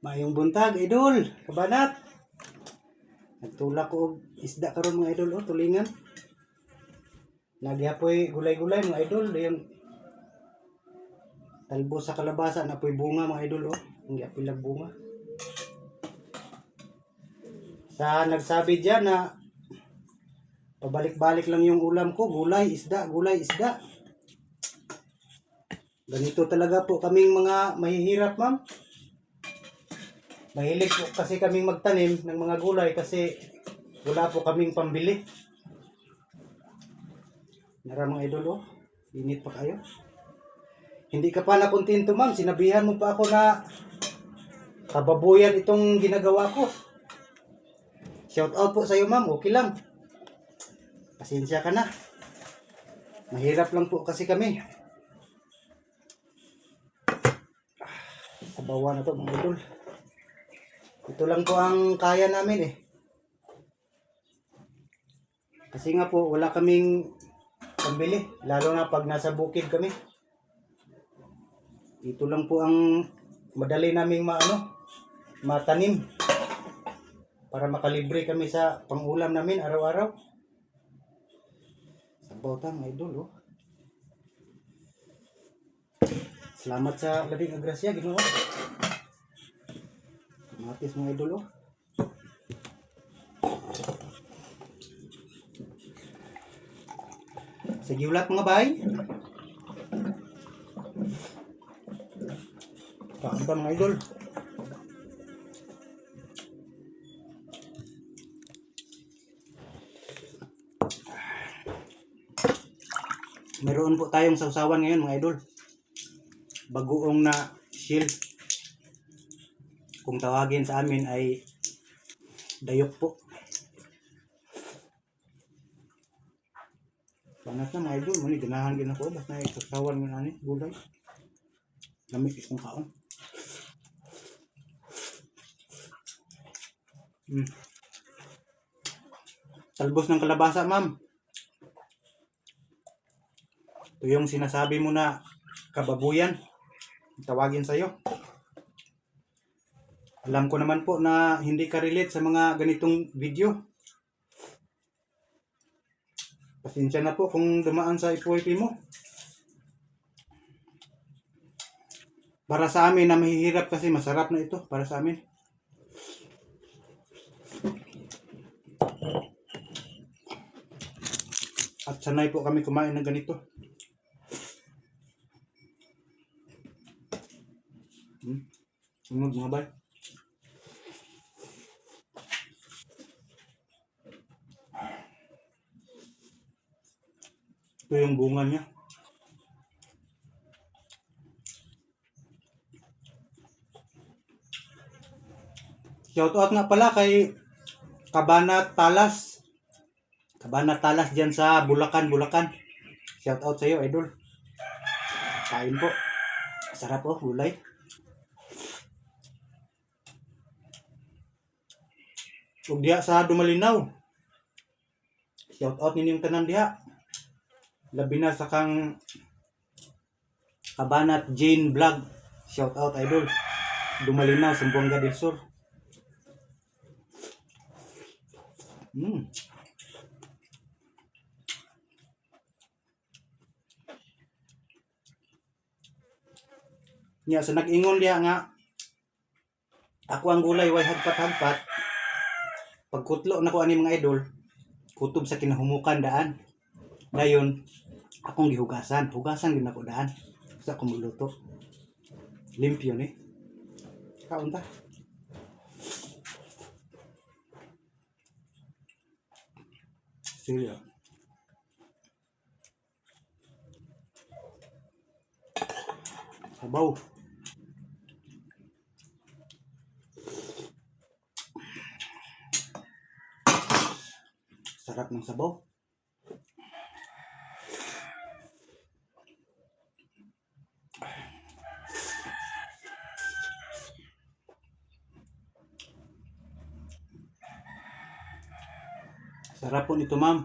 Maayong buntag, idol. Kabanat. Nagtulak ko og isda karon mga idol, oh, tulingan. Nagyapoy gulay-gulay mga idol, dayon talbo sa kalabasa na poy bunga mga idol, oh. Ang giapilag bunga. Sa nagsabi diyan na pabalik-balik lang yung ulam ko, gulay, isda, gulay, isda. Ganito talaga po kaming mga mahihirap, ma'am. Mahilig po kasi kaming magtanim ng mga gulay kasi wala po kaming pambili. Nara mga idol, oh. Init pa kayo. Hindi ka pa nakontento, ma'am. Sinabihan mo pa ako na kababuyan itong ginagawa ko. Shout out po sa iyo, ma'am. Okay lang. Pasensya ka na. Mahirap lang po kasi kami. Sabawan na to mga idol. Ito lang po ang kaya namin eh. Kasi nga po wala kaming pambili. Lalo na pag nasa bukid kami. Ito lang po ang madali naming matanim. Para makalibre kami sa pangulam namin araw-araw. Sabaw tang idol, oh. Salamat sa labing agrasya, Ginoo. Matis mga idol, oh. Sige ulat mga bay. Kain pa mga idol. Meron po tayong sausawan ngayon mga idol. Bagoong na shield. Kung tawagin sa amin ay dayok po. Pangat na mga idol. Mani ganahan gina ko. Basta na sausawan nga nani. Gulay. Lamig isang kaon. Talbos ng kalabasa, ma'am. Ito yung sinasabi mo na kababuyan. Tawagin sa'yo. Alam ko naman po na hindi ka relate sa mga ganitong video. Pasensya na po kung dumaan sa FYP mo. Para sa amin na mahihirap kasi masarap na ito. Para sa amin. At sanay po kami kumain ng ganito. Sunod mga bay. Ito yung bunga niya. Shout out nga pala kay Kabanat Talas. Kabanat Talas dyan sa Bulacan, Bulacan. Shout out sa iyo, idol. Kain po. Sarap po, gulay. Ug diha sa Dumalinaw. Shout out ninyong tanan diha. Labi na sa kang Kabanat Jane Vlog. Shout out idol. Dumalinaw, Zamboanga del Sur. Nya sa nag-ingon diha nga ako ang gulay way hagpat-hagpat. Pagkutlo na ko ani mga idol, kutob sa kinahumukan daan. Dayon, akong gihugasan. Hugasan din ako daan. Sa akong magluto. Limpyo ni. Kaon ta. Sige. Sabaw. Sarap ng sabaw. Sarap po nito, ma'am.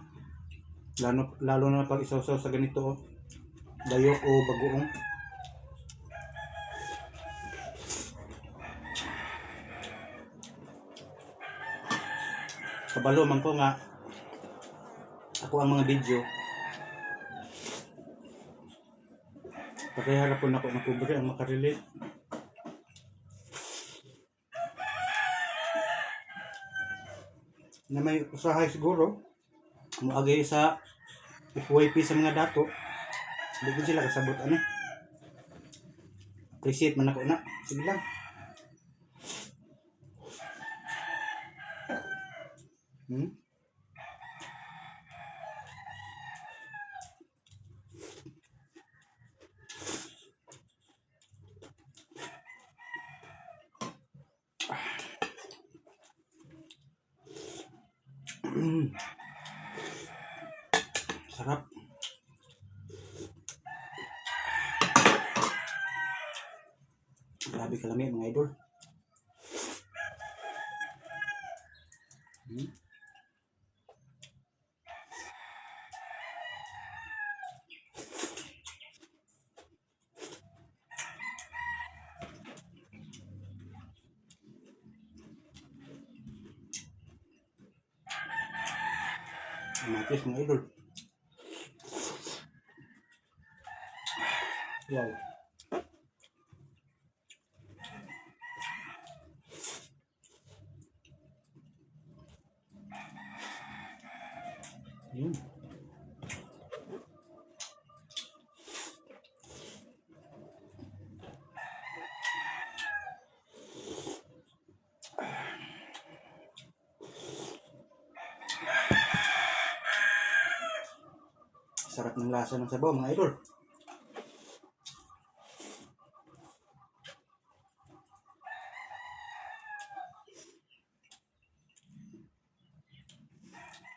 Lalo na pag isaw-saw sa ganito, oh. Dayok o bagoong. kabalo man ko nga ako ang mga video pagkaya harapon ako ng pobre ang makarelate. Na may usahay siguro muagay sa FYP sa mga dato hindi ko sila kasabot ano appreciate man ako na sige lang. Sarap. Grabe kalami mga idol. Matis mga idol. Wow. Sarap ng lasa ng sabaw mga idol.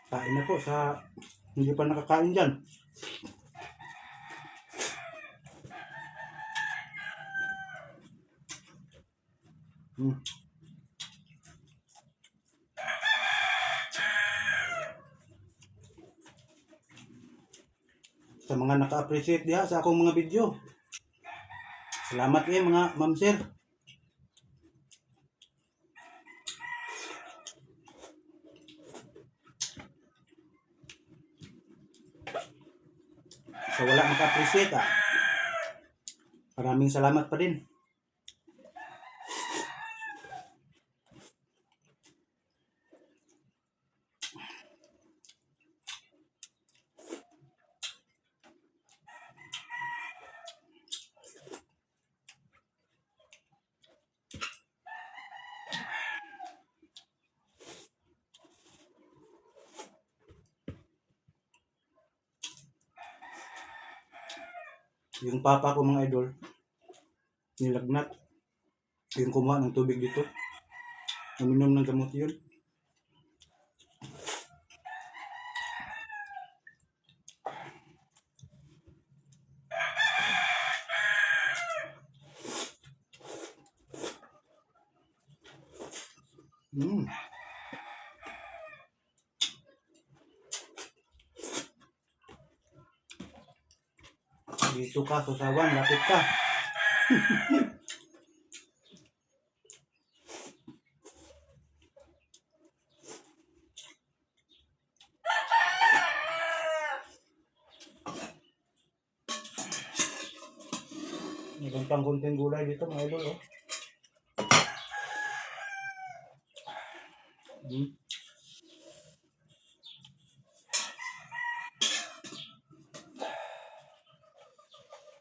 Kain na po sa hindi pa nakakain dyan. Sa mga naka-appreciate diha sa akong mga video. Salamat kayo mga ma'am sir. Sa wala maka-appreciate maraming salamat pa din. Yung papa ko mga idol, nilagnat. Yung kumuha ng tubig dito. Uminom ng gamot yun. Dito ka, susawan, lapit ka. Meron pang konting gulay dito mga idol.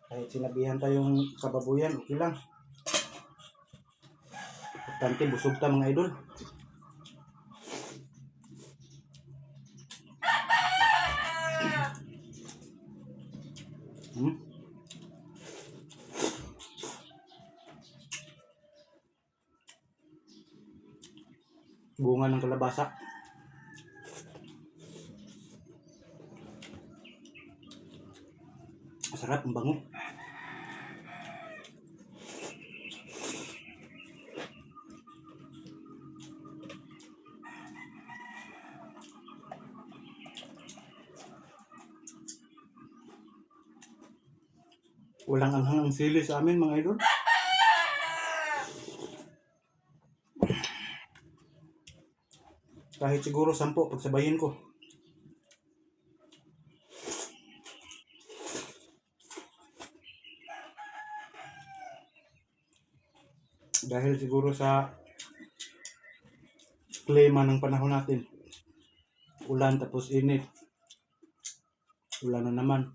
Kahit sinabihan tayong kababuyan, okay lang. Importante busog ta mga idol. Bunga ng kalabasa. Masarap, ang bango. Walang anghang ang sili sa amin mga idol. Kahit siguro 10 pagsabayin ko. Dahil siguro sa klima ng panahon natin. Ulan tapos init. Ulan na naman.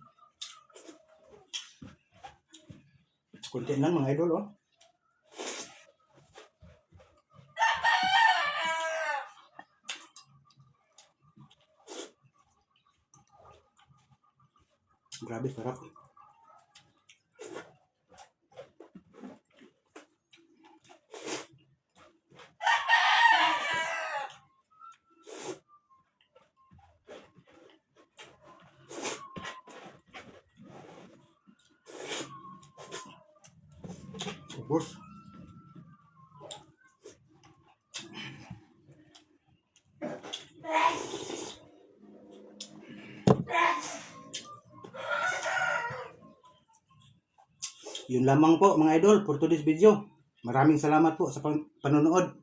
Kunti lang mga idol, oh. Grabe, sarap. Ubus. Yun lamang po mga idol for today's video. Maraming salamat po sa panonood.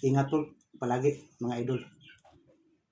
Ingat po palagi mga idol.